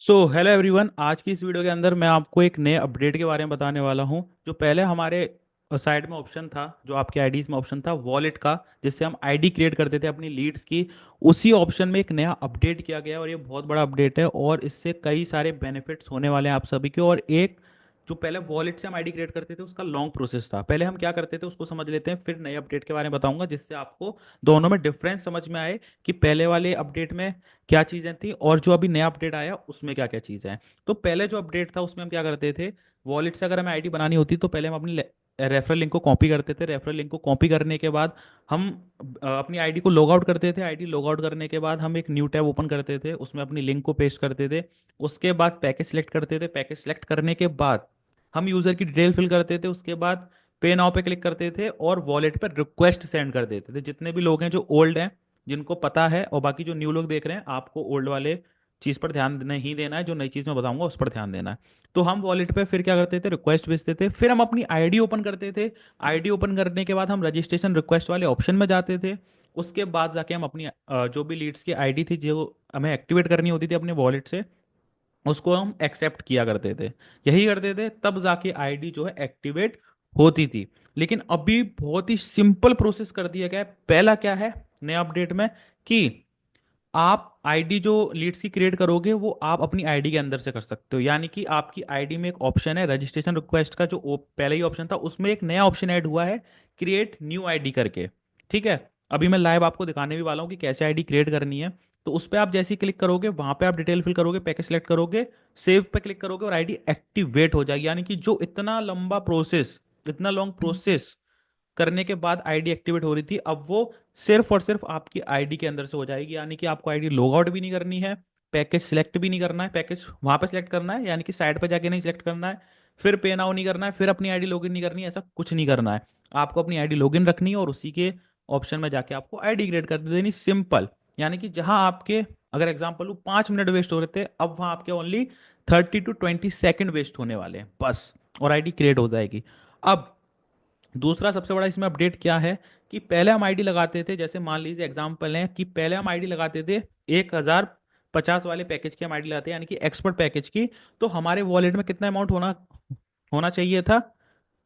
Hello everyone. आज की इस वीडियो के अंदर मैं आपको एक नए अपडेट के बारे में बताने वाला हूं। जो पहले हमारे साइड में ऑप्शन था, जो आपके आईडीज में ऑप्शन था वॉलेट का, जिससे हम आईडी क्रिएट करते थे अपनी लीड्स की, उसी ऑप्शन में एक नया अपडेट किया गया है और ये बहुत बड़ा अपडेट है और इससे कई सारे बेनिफिट्स होने वाले हैं आप सभी के। और एक जो पहले वॉलेट से हम आईडी क्रिएट करते थे उसका लॉन्ग प्रोसेस था। पहले हम क्या करते थे उसको समझ लेते हैं, फिर नए अपडेट के बारे में बताऊंगा, जिससे आपको दोनों में डिफरेंस समझ में आए कि पहले वाले अपडेट में क्या चीज़ें थी और जो अभी नया अपडेट आया उसमें क्या क्या चीज़ें हैं। तो पहले जो अपडेट था उसमें हम क्या करते थे, वॉलेट से अगर हमें आईडी बनानी होती तो पहले हम अपनी रेफरल लिंक को कॉपी करते थे। रेफरल लिंक को कॉपी करने के बाद हम अपनी आईडी को लॉग आउट करते थे। आईडी लॉग आउट करने के बाद हम एक न्यू टैब ओपन करते थे, उसमें अपनी लिंक को पेस्ट करते थे। उसके बाद पैकेज सेलेक्ट करते थे। पैकेज सेलेक्ट करने के बाद हम यूज़र की डिटेल फिल करते थे। उसके बाद पे नाउ पे क्लिक करते थे और वॉलेट पर रिक्वेस्ट सेंड कर देते थे। जितने भी लोग हैं जो ओल्ड हैं, जिनको पता है, और बाकी जो न्यू लोग देख रहे हैं, आपको ओल्ड वाले चीज़ पर ध्यान नहीं देना है, जो नई चीज़ मैं बताऊंगा उस पर ध्यान देना है। तो हम वॉलेट पे फिर क्या करते थे, रिक्वेस्ट भेजते थे। फिर हम अपनी आईडी ओपन करते थे। आईडी ओपन करने के बाद हम रजिस्ट्रेशन रिक्वेस्ट वाले ऑप्शन में जाते थे। उसके बाद जाके हम अपनी जो भी लीड्स की आईडी थी जो हमें एक्टिवेट करनी होती थी अपने वॉलेट से, उसको हम एक्सेप्ट किया करते थे। यही करते थे, तब जाके आईडी जो है एक्टिवेट होती थी। लेकिन अभी बहुत ही सिंपल प्रोसेस कर दिया गया है। पहला क्या है नए अपडेट में, कि आप आईडी जो लीड्स की क्रिएट करोगे वो आप अपनी आईडी के अंदर से कर सकते हो। यानी कि आपकी आईडी में एक ऑप्शन है रजिस्ट्रेशन रिक्वेस्ट का, जो पहले ही ऑप्शन था उसमें एक नया ऑप्शन ऐड हुआ है, क्रिएट न्यू आईडी करके। ठीक है, अभी मैं लाइव आपको दिखाने भी वाला हूँ कि कैसे आईडी क्रिएट करनी है। तो उस पर आप जैसे ही क्लिक करोगे, वहां पे आप डिटेल फिल करोगे, पैकेज सेलेक्ट करोगे, सेव पे क्लिक करोगे और आईडी एक्टिवेट हो जाएगी। यानी कि जो इतना लंबा प्रोसेस, इतना लॉन्ग प्रोसेस करने के बाद आईडी एक्टिवेट हो रही थी, अब वो सिर्फ और सिर्फ आपकी आईडी के अंदर से हो जाएगी। यानी कि आपको आईडी लॉग आउट भी नहीं करनी है, पैकेज सिलेक्ट भी नहीं करना है। पैकेज वहां पे सिलेक्ट करना है, यानी कि साइड पे जाके नहीं सिलेक्ट करना है, फिर पे नाउ नहीं करना है, फिर अपनी आईडी लॉगिन नहीं करनी है, ऐसा कुछ नहीं करना है। आपको अपनी आईडी लॉगिन रखनी है और उसी के ऑप्शन में जाके आपको आईडी क्रिएट कर देनी, सिंपल। यानी कि जहां आपके, अगर एग्जाम्पल 5 मिनट वेस्ट हो रहे थे, अब वहां आपके ओनली 30 to 20 सेकेंड वेस्ट होने वाले हैं बस, और आईडी क्रिएट हो जाएगी। अब दूसरा सबसे बड़ा इसमें अपडेट क्या है, कि पहले हम आईडी लगाते थे, जैसे मान लीजिए एग्जांपल है कि पहले हम आईडी लगाते थे 1050 वाले पैकेज की हम आईडी लगाते हैं, यानी कि एक्सपर्ट पैकेज की। तो हमारे वॉलेट में कितना अमाउंट होना होना चाहिए था,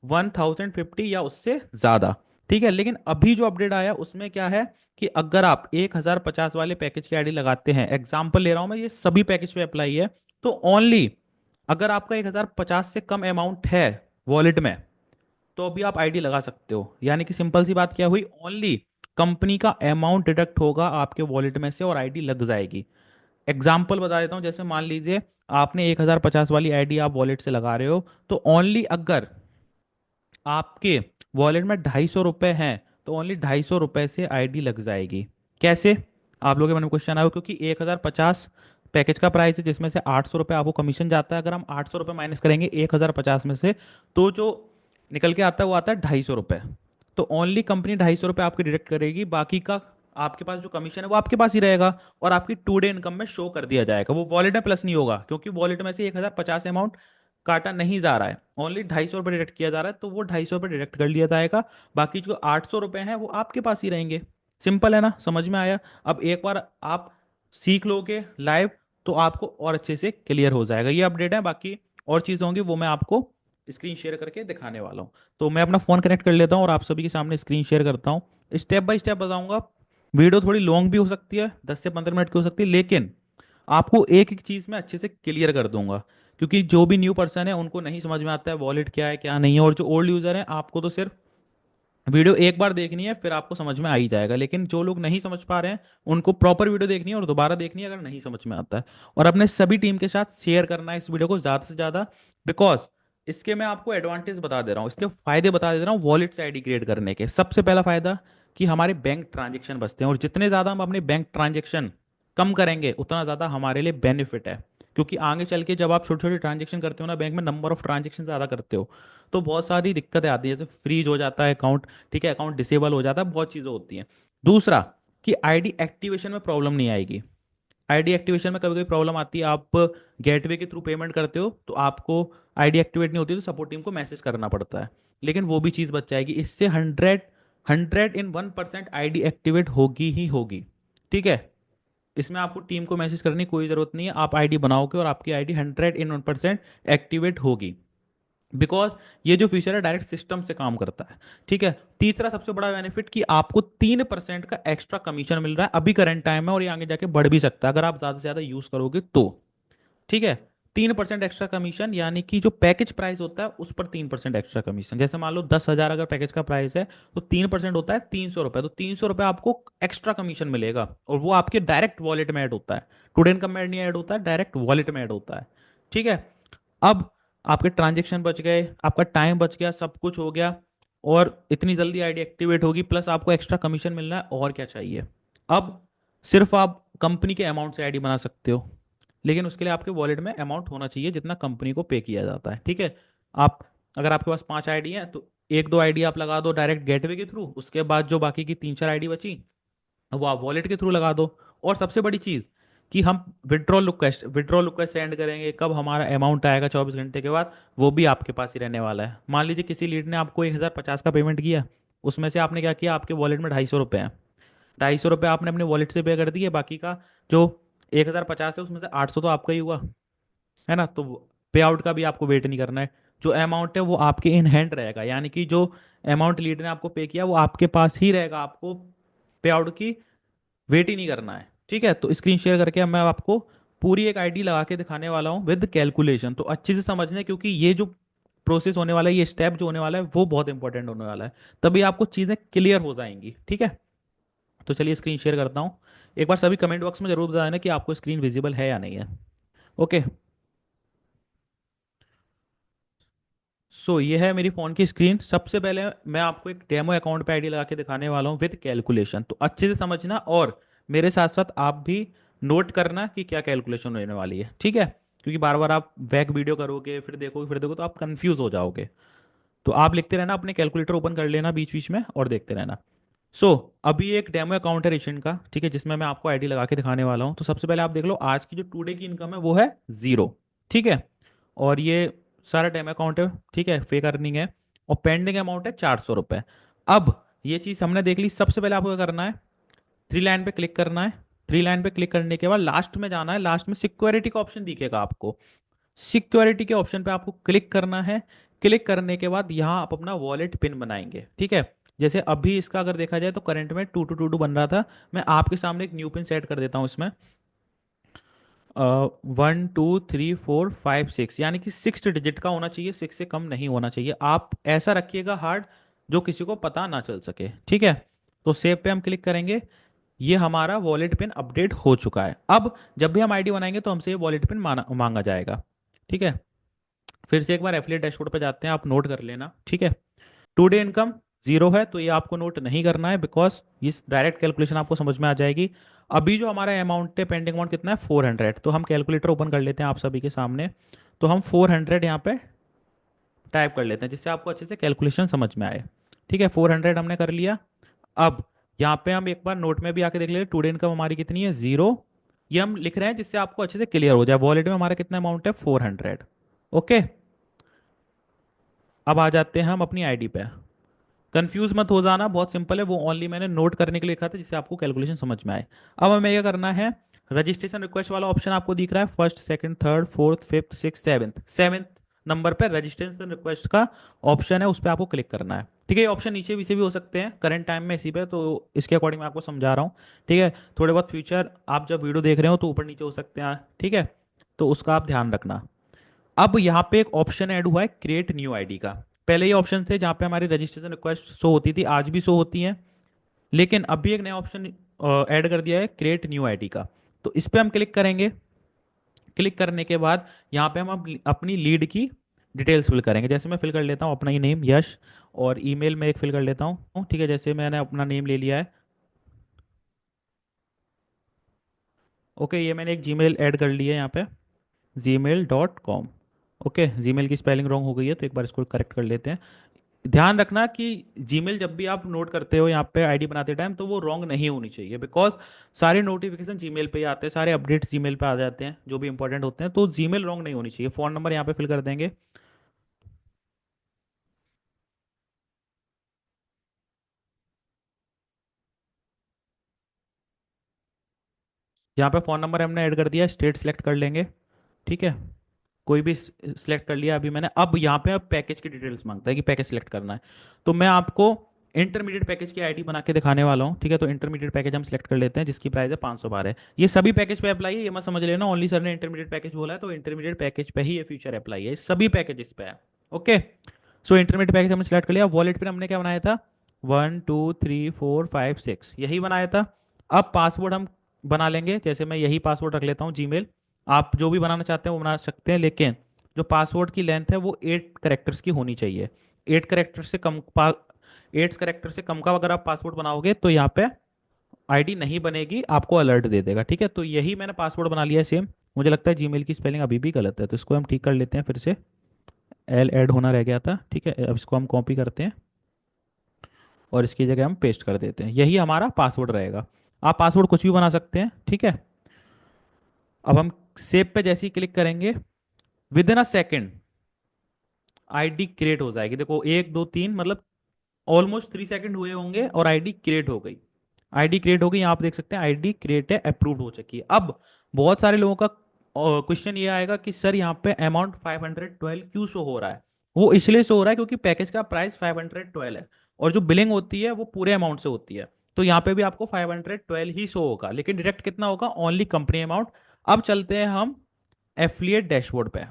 1050 या उससे ज्यादा। ठीक है, लेकिन अभी जो अपडेट आया उसमें क्या है, कि अगर आप 1050 वाले पैकेज की आईडी लगाते हैं, एग्जाम्पल ले रहा हूं मैं, ये सभी पैकेज पे अप्लाई है, तो ओनली अगर आपका 1050 से कम अमाउंट है वॉलेट में, तो भी आप आईडी लगा सकते हो। यानी कि सिंपल सी बात क्या हुई, ओनली कंपनी का अमाउंट डिडक्ट होगा आपके वॉलेट में से और आईडी लग जाएगी। एग्जाम्पल बता देता हूं, जैसे मान लीजिए आपने 1050 वाली आईडी आप वॉलेट से लगा रहे हो, तो ओनली अगर आपके वॉलेट में 250 रुपये हैं, तो ओनली 250 रुपये से आईडी लग जाएगी। कैसे, आप लोगों के मन में क्वेश्चन आया हो, क्योंकि 1050 पैकेज का प्राइस है, जिसमें से 800 रुपये आपको कमीशन जाता है। अगर हम 800 रुपये माइनस करेंगे 1050 में से, तो जो निकल के आता है वो आता है 250 रुपये। तो ओनली कंपनी 250 रुपये आपके डिडक्ट करेगी, बाकी का आपके पास जो कमीशन है वो आपके पास ही रहेगा और आपकी 2 डे इनकम में शो कर दिया जाएगा। वो वॉलेट में प्लस नहीं होगा, क्योंकि वॉलेट में से 1050 अमाउंट काटा नहीं जा रहा है, ओनली 250 रुपये डिडक्ट किया जा रहा है, तो वो 250 रुपये डिडक्ट कर लिया जाएगा। बाकी जो 800 रुपये हैं वो आपके पास ही रहेंगे। सिंपल है ना, समझ में आया। अब एक बार आप सीख लोगे लाइव, तो आपको और अच्छे से क्लियर हो जाएगा। ये अपडेट है, बाकी और चीज़ होंगी वो मैं आपको स्क्रीन शेयर करके दिखाने वाला हूँ। तो मैं अपना फ़ोन कनेक्ट कर लेता हूँ और आप सभी के सामने स्क्रीन शेयर करता हूँ। स्टेप बाय स्टेप बताऊंगा। वीडियो थोड़ी लॉन्ग भी हो सकती है, 10 से 15 मिनट की हो सकती है, लेकिन आपको एक एक चीज़ में अच्छे से क्लियर कर दूंगा। क्योंकि जो भी न्यू पर्सन है उनको नहीं समझ में आता है वॉलेट क्या है क्या नहीं है, और जो ओल्ड यूज़र है आपको तो सिर्फ वीडियो एक बार देखनी है, फिर आपको समझ में आ ही जाएगा। लेकिन जो लोग नहीं समझ पा रहे हैं उनको प्रॉपर वीडियो देखनी है और दोबारा देखनी है अगर नहीं समझ में आता है। और अपने सभी टीम के साथ शेयर करना है इस वीडियो को ज़्यादा से ज़्यादा, बिकॉज इसके मैं आपको एडवांटेज बता दे रहा हूँ, इसके फायदे बता दे रहा हूँ वॉलेट से आईडी क्रिएट करने के। सबसे पहला फायदा, कि हमारे बैंक ट्रांजेक्शन बचते हैं, और जितने ज़्यादा हम अपने बैंक ट्रांजेक्शन कम करेंगे उतना ज़्यादा हमारे लिए बेनिफिट है। क्योंकि आगे चल के जब आप छोटे छोटे ट्रांजेक्शन करते हो ना बैंक में, नंबर ऑफ ट्रांजेक्शन ज़्यादा करते हो, तो बहुत सारी दिक्कतें आती है, जैसे फ्रीज हो जाता है अकाउंट, ठीक है, अकाउंट डिसेबल हो जाता है, बहुत चीज़ें होती हैं। दूसरा, कि आईडी एक्टिवेशन में प्रॉब्लम नहीं आएगी। आईडी एक्टिवेशन में कभी कभी प्रॉब्लम आती है, आप गेटवे के थ्रू पेमेंट करते हो तो आपको आईडी एक्टिवेट नहीं होती, तो सपोर्ट टीम को मैसेज करना पड़ता है। लेकिन वो भी चीज़ बच जाएगी इससे, 100 100 इन 1% आईडी एक्टिवेट होगी ही होगी। ठीक है, इसमें आपको टीम को मैसेज करने की कोई ज़रूरत नहीं है, आप आईडी बनाओगे और आपकी आईडी 100% एक्टिवेट होगी। बिकॉज ये जो फीचर है डायरेक्ट सिस्टम से काम करता है। ठीक है। तीसरा सबसे बड़ा बेनिफिट कि आपको 3% का एक्स्ट्रा कमीशन मिल रहा है अभी करंट टाइम है, और ये आगे जाके बढ़ भी सकता है अगर आप ज़्यादा से ज़्यादा यूज़ करोगे तो। ठीक है। 3% एक्स्ट्रा कमीशन, यानी कि जो पैकेज प्राइस होता है उस पर 3% एक्स्ट्रा कमीशन। जैसे मान लो 10,000 अगर पैकेज का प्राइस है, तो 3% होता है 300 रुपये, तो 300 रुपये आपको एक्स्ट्रा कमीशन मिलेगा, और वो आपके डायरेक्ट वॉलेट में ऐड होता है। टुडे इनकम में नहीं ऐड होता है, डायरेक्ट वॉलेट में ऐड होता है। ठीक है। अब आपके ट्रांजेक्शन बच गए, आपका टाइम बच गया, सब कुछ हो गया, और इतनी जल्दी आईडी एक्टिवेट होगी, प्लस आपको एक्स्ट्रा कमीशन मिल रहा है, और क्या चाहिए। अब सिर्फ आप कंपनी के अमाउंट से आईडी बना सकते हो, लेकिन उसके लिए आपके वॉलेट में अमाउंट होना चाहिए जितना कंपनी को पे किया जाता है। ठीक है। आप, अगर आपके पास 5 आईडी हैं तो एक दो आईडी आप लगा दो डायरेक्ट गेटवे के थ्रू, उसके बाद जो बाकी की 3 4 आईडी बची वो आप वॉलेट के थ्रू लगा दो। और सबसे बड़ी चीज़ कि हम विड्रॉल रिक्वेस्ट सेंड करेंगे, कब हमारा अमाउंट आएगा 24 घंटे के बाद, वो भी आपके पास ही रहने वाला है। मान लीजिए किसी लीड ने आपको 1,050 का पेमेंट किया, उसमें से आपने क्या किया, आपके वॉलेट में 250 रुपये हैं, 250 रुपये आपने अपने वॉलेट से पे कर दिए, बाकी का जो 1,050 है उसमें से 800 तो आपका ही हुआ, है ना। तो पे आउट का भी आपको वेट नहीं करना है, जो अमाउंट है वो आपके इन हैंड रहेगा, यानी कि जो अमाउंट लीड ने आपको पे किया वो आपके पास ही रहेगा, आपको पे आउट की वेट ही नहीं करना है। ठीक है। तो स्क्रीन शेयर करके अब मैं आपको पूरी एक आईडी लगा के दिखाने वाला हूँ विद कैलकुलेशन, तो अच्छे से समझना, क्योंकि ये जो प्रोसेस होने वाला है, ये स्टेप जो होने वाला है वो बहुत इंपॉर्टेंट होने वाला है, तभी आपको चीज़ें क्लियर हो जाएंगी। ठीक है। तो चलिए स्क्रीन शेयर करता हूँ। एक बार सभी कमेंट बॉक्स में जरूर बताना कि आपको स्क्रीन विजिबल है या नहीं है। ओके। सो ये है मेरी फ़ोन की स्क्रीन। सबसे पहले मैं आपको एक डेमो अकाउंट पे आईडी लगा के दिखाने वाला हूँ विद कैलकुलेशन, तो अच्छे से समझना, और मेरे साथ साथ आप भी नोट करना कि क्या कैलकुलेशन होने वाली है। ठीक है। क्योंकि बार बार आप बैक वीडियो करोगे, फिर देखोगे तो आप कंफ्यूज हो जाओगे। तो आप लिखते रहना, अपने कैलकुलेटर ओपन कर लेना बीच बीच में और देखते रहना। सो अभी एक डेमो अकाउंट है रेशन का, ठीक है, जिसमें मैं आपको आईडी लगा के दिखाने वाला हूँ। तो सबसे पहले आप देख लो, आज की जो टुडे की इनकम है वो है 0। ठीक है। और ये सारा डेमो अकाउंट है, ठीक है, फेक अर्निंग है, और पेंडिंग अमाउंट है 400 रुपये। अब ये चीज़ हमने देख ली। सबसे पहले आपको क्या करना है, 3 लाइन पे क्लिक करना है। 3 लाइन पे क्लिक करने के बाद लास्ट में जाना है, लास्ट में सिक्योरिटी का ऑप्शन दिखेगा आपको, सिक्योरिटी के ऑप्शन पे आपको क्लिक करना है। क्लिक करने के बाद यहाँ आप अपना वॉलेट पिन बनाएंगे। ठीक है। जैसे अभी इसका अगर देखा जाए तो करंट में 2222 बन रहा था, मैं आपके सामने एक न्यू पिन सेट कर देता हूँ इसमें। 1 2 3 4 5 6, यानी कि 6 डिजिट का होना चाहिए, 6 से कम नहीं होना चाहिए। आप ऐसा रखिएगा हार्ड, जो किसी को पता ना चल सके। ठीक है। तो सेव पे हम क्लिक करेंगे। ये हमारा वॉलेट पिन अपडेट हो चुका है। अब जब भी हम आईडी बनाएंगे तो हमसे ये वॉलेट पिन मांगा जाएगा। ठीक है। फिर से एक बार एफिलिएट डैशबोर्ड पे जाते हैं, आप नोट कर लेना। ठीक है। टुडे इनकम 0 है, तो ये आपको नोट नहीं करना है, बिकॉज इस डायरेक्ट कैलकुलेशन आपको समझ में आ जाएगी। अभी जो हमारा अमाउंट है, पेंडिंग अमाउंट कितना है, 400। तो हम कैलकुलेटर ओपन कर लेते हैं आप सभी के सामने। तो हम 400 यहाँ पे टाइप कर लेते हैं, जिससे आपको अच्छे से कैलकुलेशन समझ में आए। ठीक है। 400 हमने कर लिया। अब यहाँ पे हम एक बार नोट में भी आके देख लेते, टुडे इनकम हमारी कितनी है, 0। ये हम लिख रहे हैं जिससे आपको अच्छे से क्लियर हो जाए, वॉलेट में हमारा कितना अमाउंट है, 400। ओके। अब आ जाते हैं हम अपनी आईडी पे। कंफ्यूज मत हो जाना, बहुत सिंपल है, वो ओनली मैंने नोट करने के लिए लिखा था जिससे आपको कैलकुलेशन समझ में आए। अब हमें क्या करना है, रजिस्ट्रेशन रिक्वेस्ट वाला ऑप्शन आपको दिख रहा है, first second third fourth fifth six seventh number पर रजिस्ट्रेशन रिक्वेस्ट का ऑप्शन है, उस पर आपको क्लिक करना है। ठीक है। ये ऑप्शन नीचे भी से भी हो सकते हैं, करंट टाइम में इसी पे, तो इसके अकॉर्डिंग मैं आपको समझा रहा हूँ। ठीक है। थोड़े बहुत फ्यूचर आप जब वीडियो देख रहे हो तो ऊपर नीचे हो सकते हैं। ठीक है। तो उसका आप ध्यान रखना। अब यहाँ पे एक ऑप्शन ऐड हुआ है क्रिएट न्यू आईडी का। पहले ये ऑप्शन थे जहाँ पे हमारी रजिस्ट्रेशन रिक्वेस्ट शो होती थी, आज भी शो होती है, लेकिन अभी एक नया ऑप्शन ऐड कर दिया है क्रिएट न्यू आईडी का। तो इस पे हम क्लिक करेंगे। क्लिक करने के बाद यहाँ पे हम अपनी लीड की डिटेल्स फिल करेंगे। जैसे मैं फिल कर लेता हूँ अपना ही नेम यश, और ईमेल में एक फिल कर लेता हूँ। ठीक है। जैसे मैंने अपना नेम ले लिया है। ओके। ये मैंने एक जीमेल ऐड कर लिया है यहाँ पे, gmail.com। ओके। जीमेल की स्पेलिंग रॉन्ग हो गई है, तो एक बार इसको करेक्ट कर लेते हैं। ध्यान रखना कि जीमेल जब भी आप नोट करते हो यहाँ पे आईडी बनाते टाइम, तो वो रॉन्ग नहीं होनी चाहिए, बिकॉज सारे नोटिफिकेशन जीमेल पे ही आते हैं, सारे अपडेट्स जीमेल पे आ जाते हैं जो भी इंपॉर्टेंट होते हैं, तो जीमेल रॉन्ग नहीं होनी चाहिए। फ़ोन नंबर यहाँ पे फिल कर देंगे। यहाँ पे फ़ोन नंबर हमने ऐड कर दिया, स्टेट सेलेक्ट कर लेंगे, ठीक है, कोई भी सिलेक्ट कर लिया अभी मैंने। अब यहाँ पे अब पैकेज की डिटेल्स मांगता है कि पैकेज सिलेक्ट करना है, तो मैं आपको इंटरमीडिएट पैकेज की आईडी बना के दिखाने वाला हूँ, ठीक है। तो इंटरमीडिएट पैकेज हम सिलेक्ट कर लेते हैं जिसकी प्राइस है 512। ये सभी पैकेज पे अप्लाई है, ये मत समझ लेना ओनली सर ने इंटरमीडिएट पैकेज बोला है तो इंटरमीडिएट पैकेज पे ही ये फीचर अप्लाई है, सभी पैकेजेस पे है। ओके, सो इंटरमीडिएट पैकेज हमने सिलेक्ट कर लिया। वॉलेट पे हमने क्या बनाया था, 1 2 3 4 5 6 यही बनाया था। अब पासवर्ड हम बना लेंगे, जैसे मैं यही पासवर्ड रख लेता हूँ जीमेल, आप जो भी बनाना चाहते हैं वो बना सकते हैं, लेकिन जो पासवर्ड की लेंथ है वो 8 करेक्टर्स की होनी चाहिए। 8 करेक्टर से कम 8 करेक्टर से कम का अगर आप पासवर्ड बनाओगे तो यहाँ पे आईडी नहीं बनेगी, आपको अलर्ट दे देगा, ठीक है। तो यही मैंने पासवर्ड बना लिया है सेम। मुझे लगता है जीमेल की स्पेलिंग अभी भी गलत है, तो इसको हम ठीक कर लेते हैं फिर से, एल ऐड होना रह गया था, ठीक है। अब इसको हम कॉपी करते हैं और इसकी जगह हम पेस्ट कर देते हैं, यही हमारा पासवर्ड रहेगा। आप पासवर्ड कुछ भी बना सकते हैं, ठीक है। अब हम सेव पे जैसे ही क्लिक करेंगे, with in a second ID create हो जाएगी। देखो 1 2 3 मतलब ऑलमोस्ट 3 सेकंड हुए होंगे और आईडी क्रिएट हो गई। आईडी क्रिएट हो गई, यहाँ आप देख सकते हैं आईडी क्रिएट है, अप्रूव्ड हो चुकी है। अब बहुत सारे लोगों का क्वेश्चन ये आएगा कि सर यहाँ पे अमाउंट 512 क्यों शो हो रहा है। वो इसलिए शो हो रहा है क्योंकि पैकेज का प्राइस 512 है और जो बिलिंग होती है वो पूरे अमाउंट से होती है। तो यहाँ पे भी आपको 512 ही शो होगा, लेकिन डायरेक्ट कितना होगा, ओनली कंपनी अमाउंट। अब चलते हैं हम एफिलिएट डैशबोर्ड पे।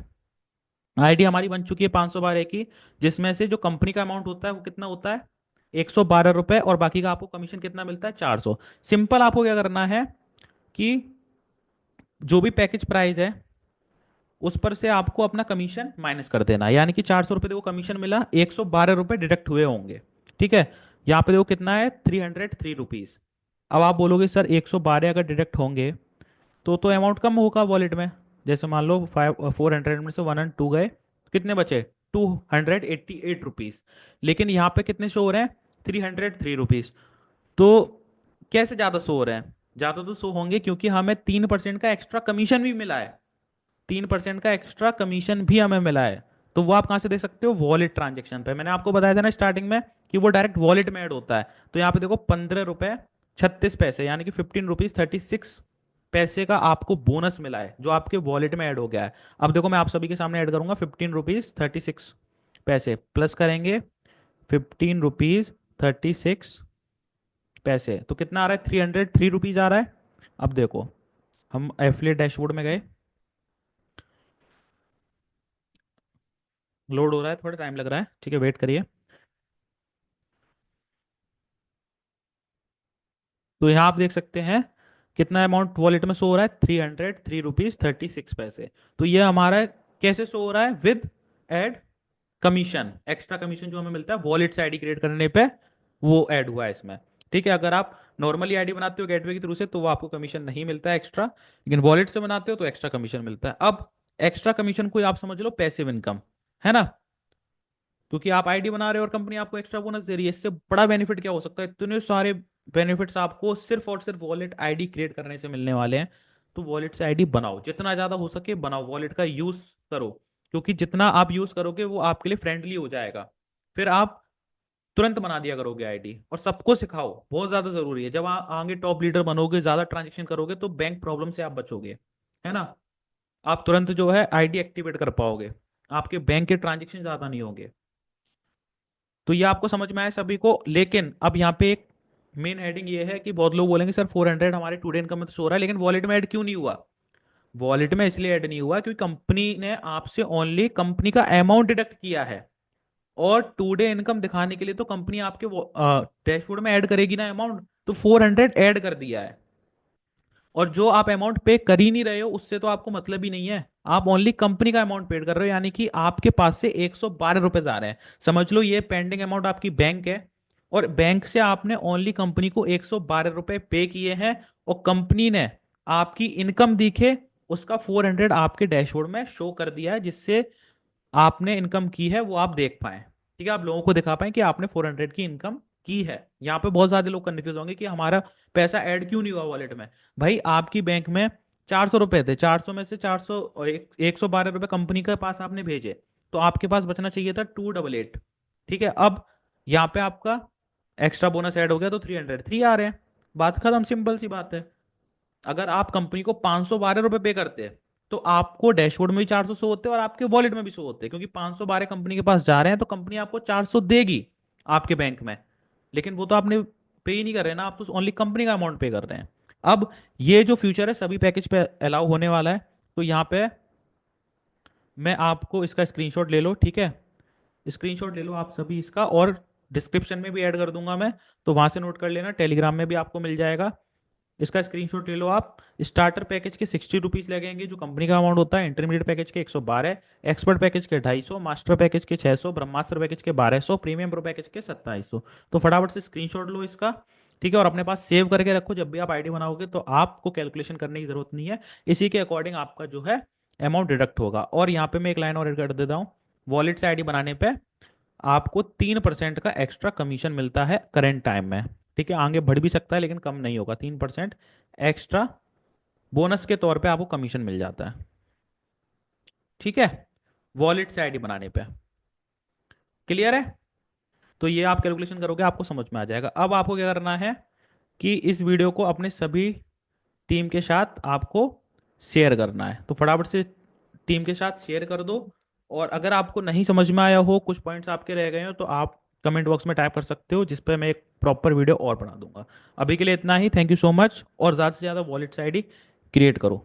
आईडी हमारी बन चुकी है 512 की, जिसमें से जो कंपनी का अमाउंट होता है वो कितना होता है, 112 रुपए, और बाकी का आपको कमीशन कितना मिलता है, 400। सिंपल आपको क्या करना है कि जो भी पैकेज प्राइस है उस पर से आपको अपना कमीशन माइनस कर देना है। यानी कि 400 रुपये देखो कमीशन मिला, 112 रुपये डिडक्ट हुए होंगे, ठीक है। यहाँ पे देखो कितना है, 303 रुपीज। अब आप बोलोगे सर 112 अगर डिडक्ट होंगे तो अमाउंट कम होगा वॉलेट में। जैसे मान लो 400 में से 1 और 2 गए, कितने बचे, 288 रुपीज। लेकिन यहाँ पे कितने शो हो रहे हैं, 303 रुपीज। तो कैसे ज्यादा शो हो रहे हैं, ज्यादा तो शो होंगे क्योंकि हमें 3% का एक्स्ट्रा कमीशन भी मिला है। 3% का एक्स्ट्रा कमीशन भी हमें मिला है। तो वो आप कहाँ से देख सकते हो, वॉलेट ट्रांजेक्शन पे। मैंने आपको बताया था ना स्टार्टिंग में कि वो डायरेक्ट वॉलेट में ऐड होता है। तो यहाँ पे देखो 15 रुपए 36 पैसे, यानी कि 15 रुपीज 36 पैसे का आपको बोनस मिला है जो आपके वॉलेट में ऐड हो गया है। अब देखो मैं आप सभी के सामने ऐड करूंगा, 15 रुपीज 36 पैसे प्लस करेंगे 15 रुपीज 36 पैसे, तो कितना आ रहा है, 303 रुपीज आ रहा है। अब देखो हम एफिलिएट डैशबोर्ड में गए, लोड हो रहा है, थोड़ा टाइम लग रहा है, ठीक है, वेट करिए। तो यहाँ आप देख सकते हैं कितना अमाउंट वॉलेट में शो हो रहा है, 303 रुपीज 36 पैसे। तो ये हमारा कैसे शो हो रहा है, with ad commission, extra commission जो हमें मिलता है वॉलेट से आईडी क्रिएट करने पे, वो ऐड हुआ है इसमें, ठीक है। अगर आप नॉर्मली आईडी बनाते हो गेटवे के थ्रू से तो वो आपको कमीशन नहीं मिलता है एक्स्ट्रा, लेकिन वॉलेट से बनाते हो तो एक्स्ट्रा कमीशन मिलता है। अब एक्स्ट्रा कमीशन को आप समझ लो पैसिव इनकम, है ना, क्योंकि आप आईडी बना रहे हो और कंपनी आपको एक्स्ट्रा बोनस दे रही है। इससे बड़ा बेनिफिट क्या हो सकता है, इतने सारे बेनिफिट्स आपको सिर्फ और सिर्फ वॉलेट आईडी क्रिएट करने से मिलने वाले हैं। तो वॉलेट से आईडी बनाओ, जितना ज्यादा हो सके बनाओ, वॉलेट का यूज करो, क्योंकि जितना आप यूज करोगे वो आपके लिए फ्रेंडली हो जाएगा। फिर आप तुरंत बना दिया करोगे आईडी, और सबको सिखाओ, बहुत ज्यादा जरूरी है। जब आप आगे टॉप लीडर बनोगे, ज्यादा ट्रांजेक्शन करोगे तो बैंक प्रॉब्लम से आप बचोगे, है ना। आप तुरंत जो है आईडी एक्टिवेट कर पाओगे, आपके बैंक के ट्रांजेक्शन ज्यादा नहीं होंगे। तो ये आपको समझ में आया सभी को। लेकिन अब यहाँ पे एक मेन हेडिंग ये है कि बहुत लोग बोलेंगे सर 400 हमारे टुडे इनकम में तो शो रहा है, लेकिन वॉलेट में ऐड क्यों नहीं हुआ। वॉलेट में इसलिए ऐड नहीं हुआ क्योंकि कंपनी ने आपसे ओनली कंपनी का अमाउंट डिडक्ट किया है, और टुडे इनकम दिखाने के लिए तो कंपनी आपके डैशबोर्ड में ऐड करेगी ना अमाउंट, तो 400 ऐड कर दिया है। और जो आप अमाउंट पे कर ही नहीं रहे हो उससे तो आपको मतलब ही नहीं है। आप ओनली कंपनी का अमाउंट पेड कर रहे हो, यानी कि आपके पास से 112 रुपए आ रहे हैं। समझ लो ये पेंडिंग अमाउंट आपकी बैंक है, और बैंक से आपने ओनली कंपनी को 112 रुपए पे किए हैं, और कंपनी ने आपकी इनकम दिखे उसका 400 आपके डैशबोर्ड में शो कर दिया है, जिससे आपने इनकम की है वो आप देख पाए, ठीक है, आप लोगों को दिखा पाए कि आपने 400 की इनकम की है। यहाँ पे बहुत ज्यादा लोग कंफ्यूज होंगे कि हमारा पैसा ऐड क्यों नहीं हुआ वॉलेट में। भाई आपकी बैंक में 400 रुपए थे, 400 में से 400 112 रुपए कंपनी के पास आपने भेजे, तो आपके पास बचना चाहिए था 288, ठीक है। अब यहाँ पे आपका एक्स्ट्रा बोनस ऐड हो गया तो 303 आ रहे हैं, बात खत्म, सिंपल सी बात है। अगर आप कंपनी को 512 रुपये पे करते हैं तो आपको डैशबोर्ड में भी 400 शो होते हैं और आपके वॉलेट में भी शो होते हैं, क्योंकि 512 कंपनी के पास जा रहे हैं तो कंपनी आपको 400 देगी आपके बैंक में। लेकिन वो तो आपने पे ही नहीं कर रहे ना, आप तो ओनली कंपनी का अमाउंट पे कर रहे हैं। अब ये जो फ्यूचर है सभी पैकेज पे अलाउ होने वाला है। तो यहाँ पे मैं आपको इसका स्क्रीनशॉट ले लो, ठीक है, स्क्रीनशॉट ले लो आप सभी इसका, और डिस्क्रिप्शन में भी ऐड कर दूंगा मैं, तो वहां से नोट कर लेना, टेलीग्राम में भी आपको मिल जाएगा। इसका स्क्रीनशॉट ले लो आप। स्टार्टर पैकेज के 60 रुपीज लगेंगे जो कंपनी का अमाउंट होता है, इंटरमीडिएट पैकेज के 112, एक्सपर्ट पैकेज के 250, मास्टर पैकेज के 600, ब्रह्मास्त्र पैकेज के 1200, प्रीमियम प्रो पैकेज के 2700। तो फटाफट से स्क्रीनशॉट लो इसका, ठीक है, और अपने पास सेव करके रखो। जब भी आप आईडी बनाओगे तो आपको कैलकुलेशन करने की जरूरत नहीं है, इसी के अकॉर्डिंग आपका जो है अमाउंट डिडक्ट होगा। और यहाँ पे मैं एक लाइन और ऐड कर देता हूँ, वॉलेट से आईडी बनाने पे आपको 3% का एक्स्ट्रा कमीशन मिलता है करेंट टाइम में, ठीक है, आगे बढ़ भी सकता है लेकिन कम नहीं होगा, 3% एक्स्ट्रा बोनस के तौर पे आपको कमीशन मिल जाता है, ठीक है, वॉलेट से आईडी बनाने पे। क्लियर है? तो ये आप कैलकुलेशन करोगे आपको समझ में आ जाएगा। अब आपको क्या करना है कि इस वीडियो को अपने सभी टीम के साथ आपको शेयर करना है, तो फटाफट से टीम के साथ शेयर कर दो। और अगर आपको नहीं समझ में आया हो, कुछ पॉइंट्स आपके रह गए हो, तो आप कमेंट बॉक्स में टाइप कर सकते हो, जिस पर मैं एक प्रॉपर वीडियो और बना दूंगा। अभी के लिए इतना ही, थैंक यू सो मच, और ज़्यादा से ज़्यादा वॉलेट आईडी क्रिएट करो।